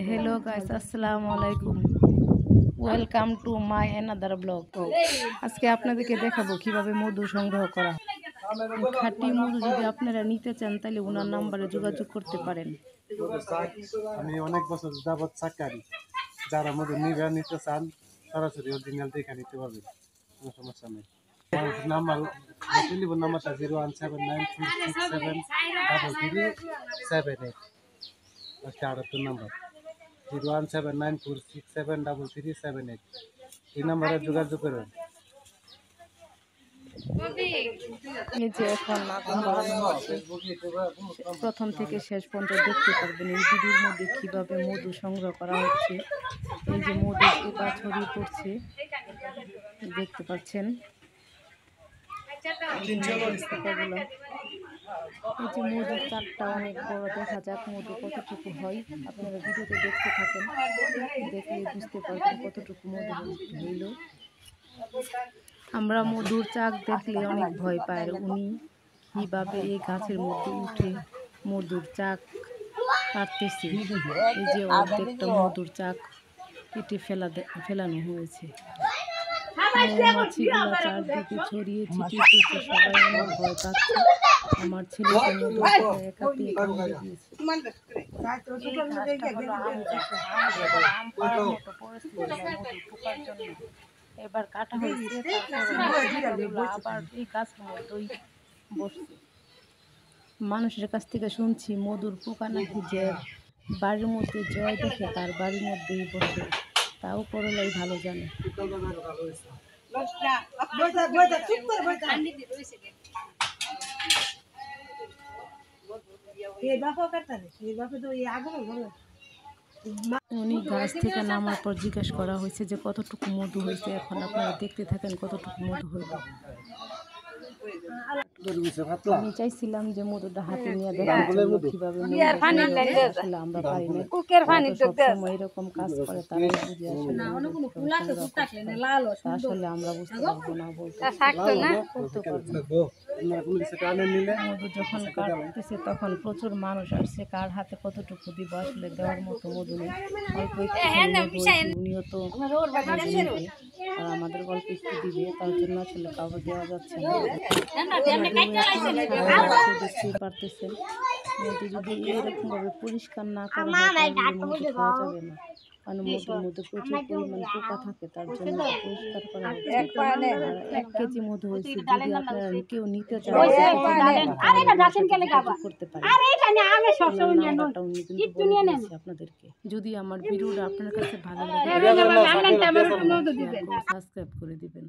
Hello guys अस्सलामु আলাইকুম welcome to my another blog. আজকে আপনাদেরকে দেখাবো কিভাবে মধু সংগ্রহ করা হয়। খাঁটি মধু যদি আপনারা নিতে চান তাহলে ওনার নাম্বারে যোগাযোগ করতে পারেন। আমি অনেক বছর যাবত চাকরি, যারা মধু নিতে চান সরাসরি অরিজিনাল দেখে নিতে পারবেন, কোনো সমস্যা নেই। নাম্বার টেলিফোন নাম্বারটা 01794673378 আরেকটা নাম্বার 01794673378 এই নাম্বারে যোগাযোগ করবেন। এই যে এখন মাখন বানানো হচ্ছে, প্রথম থেকে শেষ পর্যন্ত দেখতে পারবেন এই ভিডিওর মধ্যে কিভাবে মধু সংগ্রহ করা হচ্ছে। এই যে মধু পোকা ছড়িয়ে পড়ছে দেখতে পাচ্ছেন। এই যে মধুর চাকটা অনেক বড়, দেখা যাক মধু কতটুকু হয়। আপনারা ভিডিওতে দেখতে থাকেন, দেখলে বুঝতে পারবেন কতটুকু মধু হইল। আমরা মধুর চাক দেখলে অনেক ভয় পাই। উনি কিভাবে এই গাছের মধ্যে উঠে মধুর চাক কাটতেছে। এই যে অর্ধেকটা মধুর চাক কেটে ফেলানো হয়েছে। মৌমাছিগুলো চারদিকে ছড়িয়ে ছিটিয়ে পড়ছে, সবাই অনেক ভয় পাচ্ছে। আমার ছেলেকে মধু একা পেয়ে কামড়ে দিয়েছে। এবার কাটা হয়েছে, আবার এই গাছের মধ্যেই বসছে। মানুষের কাছ থেকে শুনছি মধুর পোকা নাকি যে বাড়ির মধ্যে জয় দেখে তার বাড়ির মধ্যেই বসে, তাও করলাই ভালো জানে। উনি গাছ থেকে নামার পর জিজ্ঞেস করা হয়েছে যে কতটুকু মধু হয়েছে। এখন আপনারা দেখতে থাকেন কতটুকু মধু হইল। আমি চাইছিলাম যে মধুটা হাতে নিয়ে দেখার জন্য কিভাবে আসলে আমরা পারি না। সবসময় এরকম কাজ করে তারাই বুঝে আসলে আমরা বুঝতে পারবো না, বলতে মধু যখন কাটতেছে তখন প্রচুর মানুষ আসছে, কার হাতে কতটুকু দিব আসলে দেওয়ার মতো মধু নেই। অল্প একটু উনিও তো আর আমাদের গল্প একটু দিবে, তার জন্য আসলে কাউকে দেওয়া যাচ্ছে না। দেখতেই পারতেছেন মধু যদি এরকম ভাবে পরিষ্কার না করা হয় তাহলে মধু খাওয়া যাবে না, কারণ মধুর মধ্যে প্রচুর পরিমাণ পোকা থাকে, তার জন্য পরিষ্কার করা হচ্ছে। আর 1 কেজি মধু হয়েছে, যদি আপনারা কেউ নিতে চান করতে পারেন। আপনাদেরকে যদি আমার ভিডিওটা আপনার কাছে ভালো লাগে সাবস্ক্রাইব করে দিবেন।